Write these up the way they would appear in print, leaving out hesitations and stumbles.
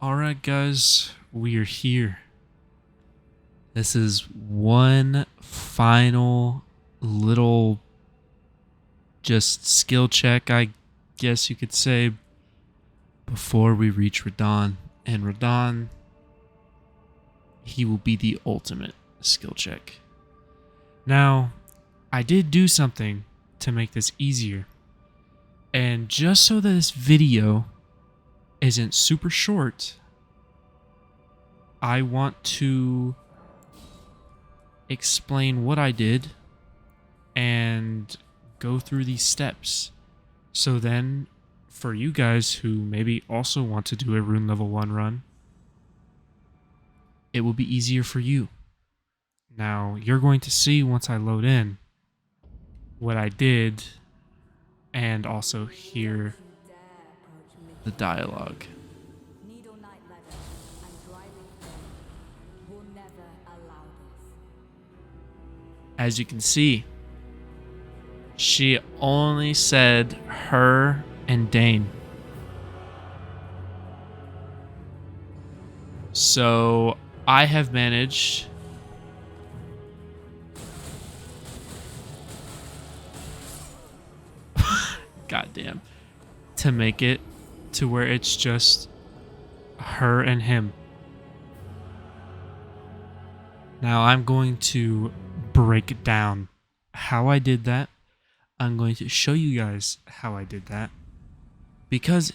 Alright guys, we are here. This is one final little just skill check, I guess you could say, before we reach Radon. And Radon, he will be the ultimate skill check. Now, I did do something to make this easier. And just so that this video isn't super short, I want to explain what I did and go through these steps. So then, for you guys who maybe also want to do a Rune Level 1 run, it will be easier for you. Now, you're going to see once I load in what I did and also hear the dialogue. As you can see, she only said her and Dane. So I have managed goddamn to make it to where it's just her and him. Now I'm going to break down how I did that. I'm going to show you guys how I did that, because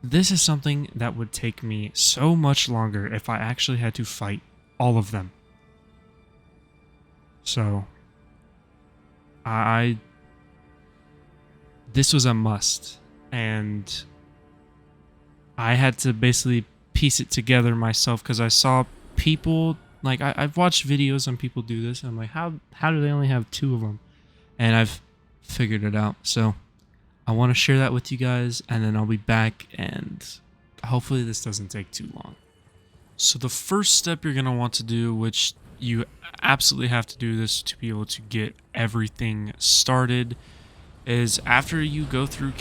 this is something that would take me so much longer if I actually had to fight all of them. So this was a must, and I had to basically piece it together myself because I saw people, like I've watched videos on people do this, and I'm like, how do they only have 2 of them? And I've figured it out. So I want to share that with you guys, and then I'll be back, and hopefully this doesn't take too long. So the first step you're going to want to do, which you absolutely have to do this to be able to get everything started, is after you go through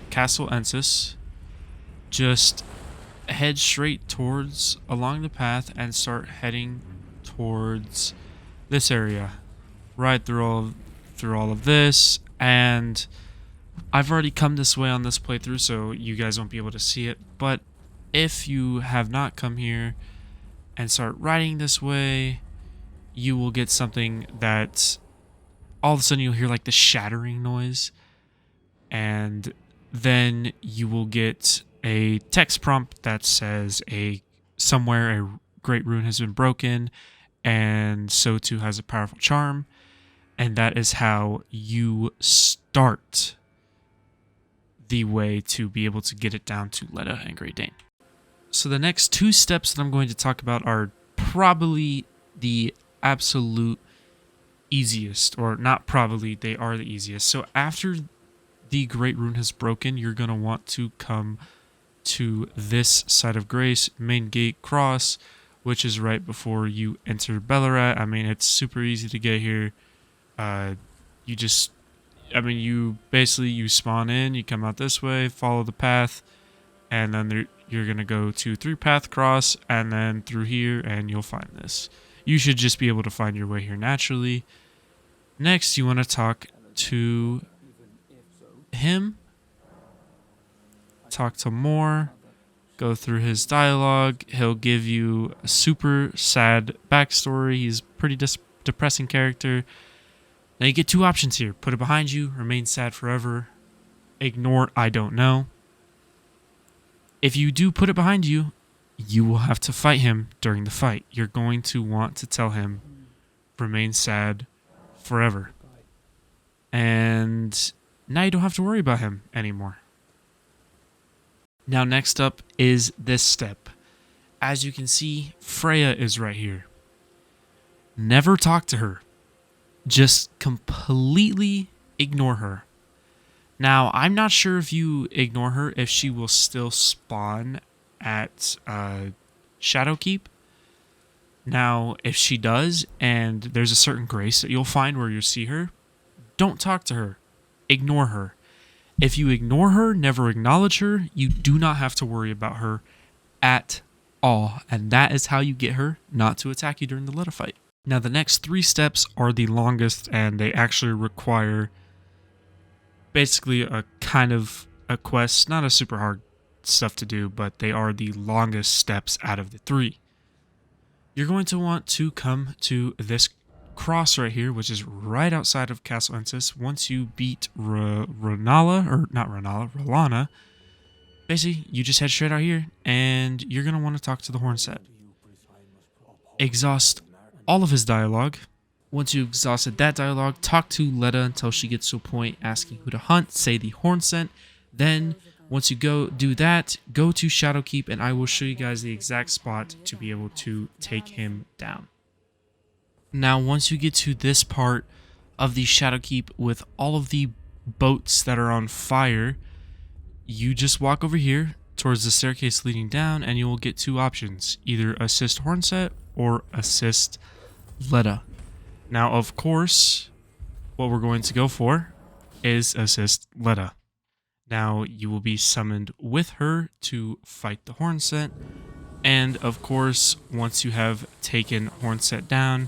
Castle Ensis, just head straight towards along the path and start heading towards this area, right through all of this. And I've already come this way on this playthrough, so you guys won't be able to see it, but if you have not come here and start riding this way, you will get something that all of a sudden you'll hear like the shattering noise, and then you will get a text prompt that says somewhere a great rune has been broken, and so too has a powerful charm, and that is how you start the way to be able to get it down to Leda and Great Dane. So the next 2 steps that I'm going to talk about are probably the absolute easiest, or not probably, they are the easiest. So after the Great Rune has broken, you're going to want to come to this side of Grace, main gate cross, which is right before you enter Bellarat. I mean, it's super easy to get here. You spawn in, you come out this way, follow the path, and then you're going to go to 3-path cross, and then through here, and you'll find this. You should just be able to find your way here naturally. Next, you want to talk to him, talk to Moore, go through his dialogue. He'll give you a super sad backstory. He's a pretty depressing character. Now you get 2 options here. Put it behind you, remain sad forever, ignore I don't know. If you do put it behind you, you will have to fight him during the fight. You're going to want to tell him, remain sad forever. And now you don't have to worry about him anymore. Now next up is this step. As you can see, Freya is right here. Never talk to her. Just completely ignore her. Now, I'm not sure if you ignore her, if she will still spawn at Shadowkeep. Now, if she does, and there's a certain grace that you'll find where you see her, don't talk to her. Ignore her. If you ignore her, never acknowledge her, you do not have to worry about her at all. And that is how you get her not to attack you during the Leda fight. Now, the next 3 steps are the longest, and they actually require basically a kind of a quest, not a super hard stuff to do, but they are the longest steps out of the 3. You're going to want to come to this cross right here, which is right outside of Castle Ensis. Once you beat Rolana, basically you just head straight out here, and you're going to want to talk to the Hornsent. Exhaust all of his dialogue. Once you exhausted that dialogue, talk to Leda until she gets to a point asking who to hunt, say the Hornsent. Then, once you go do that, go to Shadowkeep, and I will show you guys the exact spot to be able to take him down. Now, once you get to this part of the Shadowkeep with all of the boats that are on fire, you just walk over here towards the staircase leading down, and you will get 2 options. Either assist Hornsent or assist Leda. Now, of course, what we're going to go for is assist Leda. Now, you will be summoned with her to fight the Hornsent. And, of course, once you have taken Hornsent down,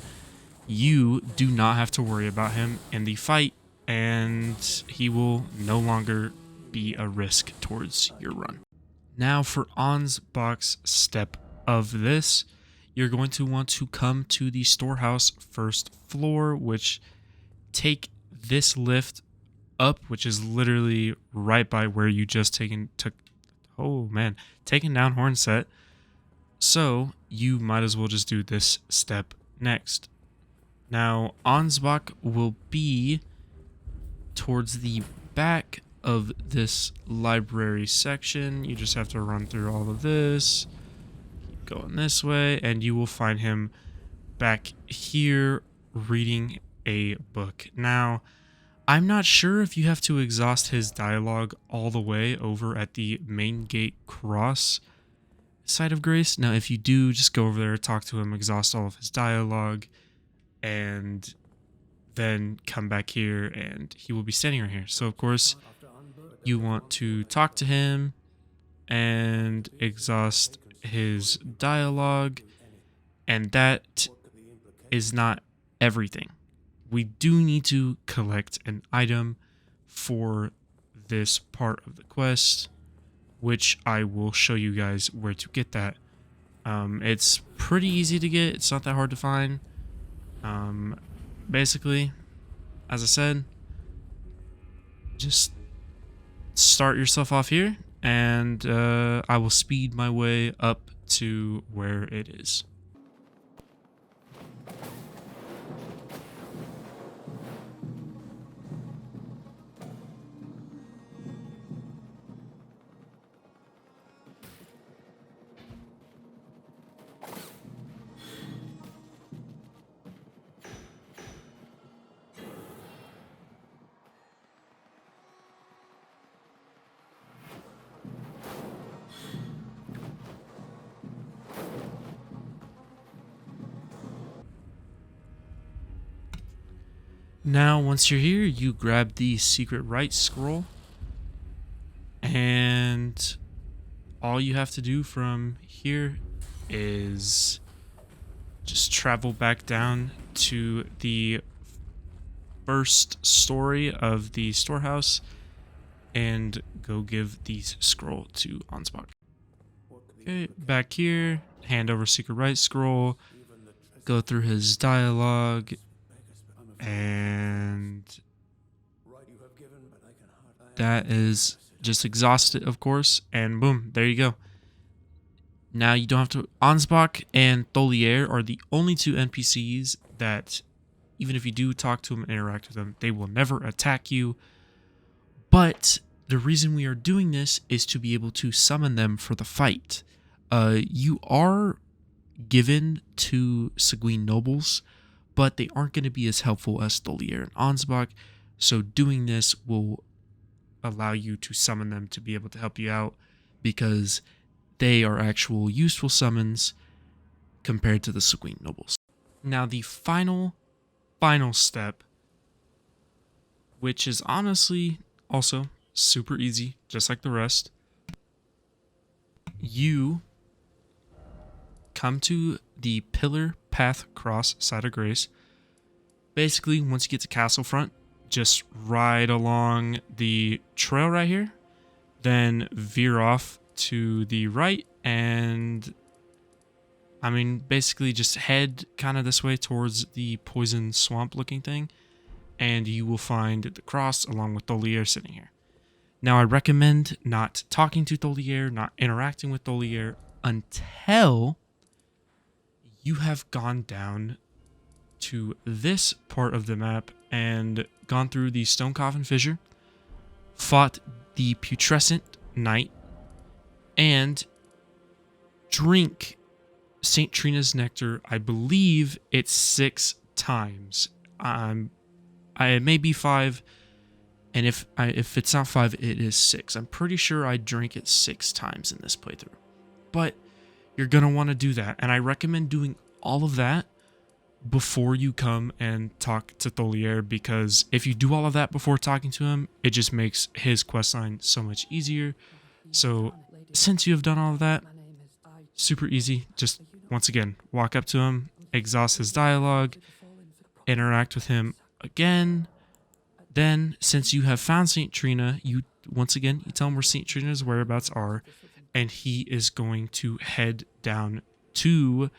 you do not have to worry about him in the fight, and he will no longer be a risk towards your run. Now, for Ansbach's step of this, you're going to want to come to the storehouse 1st floor, which take this lift up, which is literally right by where you just taken down Hornsent. So you might as well just do this step next. Now, Ansbach will be towards the back of this library section. You just have to run through all of this, keep going this way, and you will find him back here reading a book. Now, I'm not sure if you have to exhaust his dialogue all the way over at the main gate cross side of Grace. Now, if you do, just go over there, talk to him, exhaust all of his dialogue, and then come back here, and he will be standing right here. So, of course, you want to talk to him and exhaust his dialogue, and that is not everything. We do need to collect an item for this part of the quest, which I will show you guys where to get that. It's pretty easy to get. It's not that hard to find. Basically, as I said, just start yourself off here, and I will speed my way up to where it is. Now, once you're here, you grab the secret right scroll, and all you have to do from here is just travel back down to the first story of the storehouse and go give the scroll to Ansbach. Okay, back here, hand over secret right scroll, go through his dialogue, and that is just exhausted, of course, and boom, there you go. Now you don't have to. Ansbach and Thiollier are the only 2 NPCs that, even if you do talk to them and interact with them, they will never attack you. But the reason we are doing this is to be able to summon them for the fight. You are given 2 Seguin nobles, but they aren't going to be as helpful as Thiollier and Ansbach, so doing this will allow you to summon them to be able to help you out, because they are actual useful summons compared to the Seguin nobles. Now, the final step, which is honestly also super easy, just like the rest, you come to the Pillar Path Cross side of Grace. Basically, once you get to Castlefront, just ride along the trail right here, then veer off to the right, and I mean, basically just head kind of this way towards the poison swamp looking thing, and you will find the cross along with Thiollier sitting here. Now, I recommend not talking to Thiollier, not interacting with Thiollier until you have gone down to this part of the map and gone through the Stone Coffin Fissure, fought the Putrescent Knight, and drink St. Trina's Nectar. I believe it's 6 times. It may be 5, and if it's not 5, it is 6. I'm pretty sure I drank it 6 times in this playthrough. But you're going to want to do that, and I recommend doing all of that before you come and talk to Thiollier, because if you do all of that before talking to him, it just makes his questline so much easier. So since you have done all of that, super easy. Just once again, walk up to him, exhaust his dialogue, interact with him again. Then, since you have found St. Trina, you tell him where St. Trina's whereabouts are, and he is going to head down to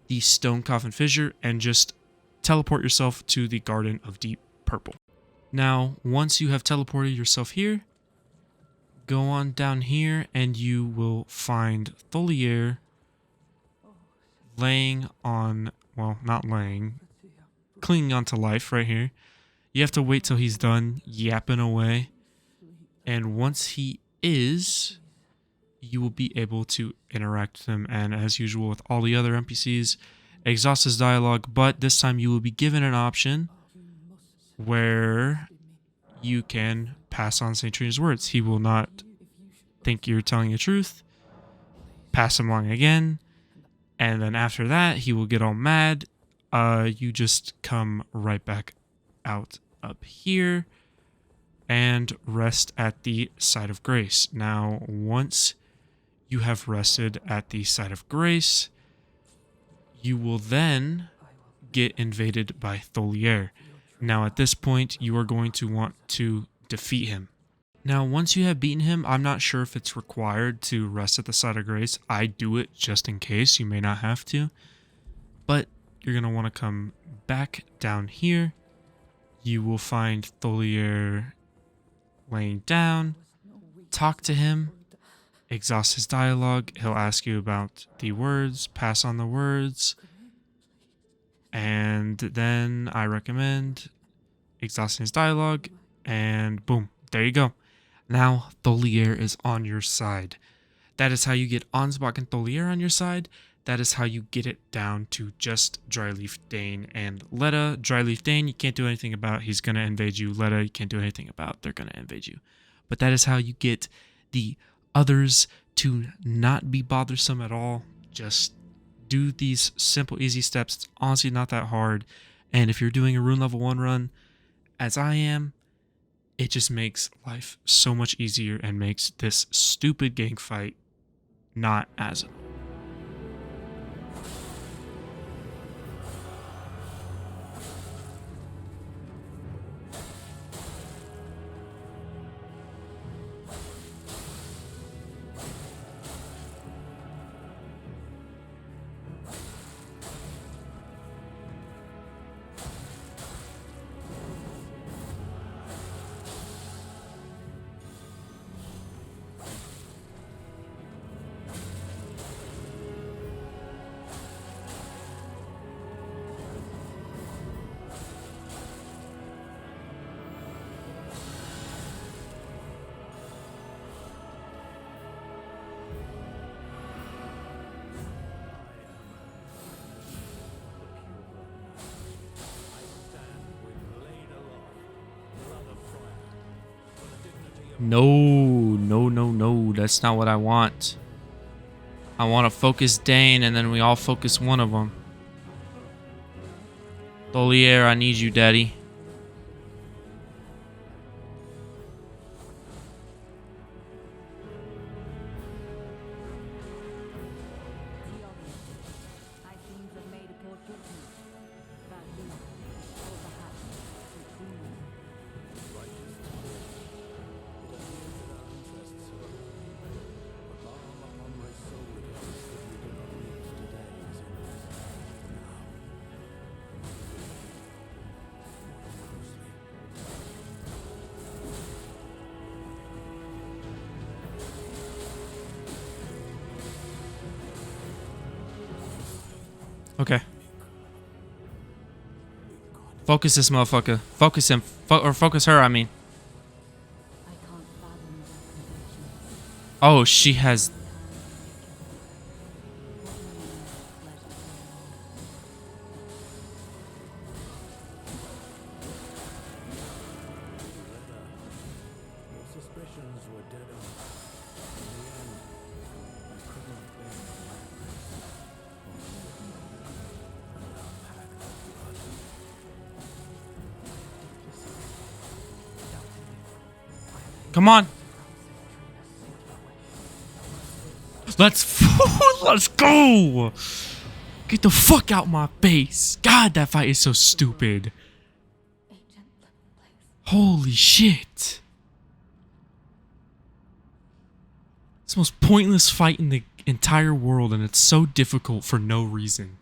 the Stone Coffin Fissure and just teleport yourself to the Garden of Deep Purple. Now, once you have teleported yourself here, go on down here and you will find Thiollier laying on, well, not laying, clinging onto life right here. You have to wait till he's done yapping away. And once he is, you will be able to interact with him. And as usual with all the other NPCs, exhaust his dialogue. But this time you will be given an option where you can pass on St. Trina's words. He will not think you're telling the truth. Pass him along again. And then after that, he will get all mad. You just come right back out up here and rest at the Site of Grace. Now, once you have rested at the Site of Grace, you will then get invaded by Thiollier. Now, at this point, you are going to want to defeat him. Now, once you have beaten him, I'm not sure if it's required to rest at the Site of Grace. I do it just in case. You may not have to. But you're going to want to come back down here. You will find Thiollier laying down. Talk to him. Exhaust his dialogue. He'll ask you about the words. Pass on the words. And then I recommend exhausting his dialogue. And boom. There you go. Now Thiollier is on your side. That is how you get Ansbach and Thiollier on your side. That is how you get it down to just Dryleaf Dane and Leda. Dryleaf Dane, you can't do anything about. He's going to invade you. Leda, you can't do anything about. They're going to invade you. But that is how you get the others to not be bothersome at all. Just do these simple, easy steps. It's honestly not that hard. And if you're doing a Rune Level 1 run, as I am, it just makes life so much easier and makes this stupid gank fight not as annoying. No, that's not what I want. I want to focus Dane, and then we all focus one of them. Thiollier, I need you, daddy. Okay. Focus this motherfucker. Focus him. Or focus her, I mean. Oh, she has... Come on. Let's go. Get the fuck out my face. God, that fight is so stupid. Holy shit. It's the most pointless fight in the entire world, and it's so difficult for no reason.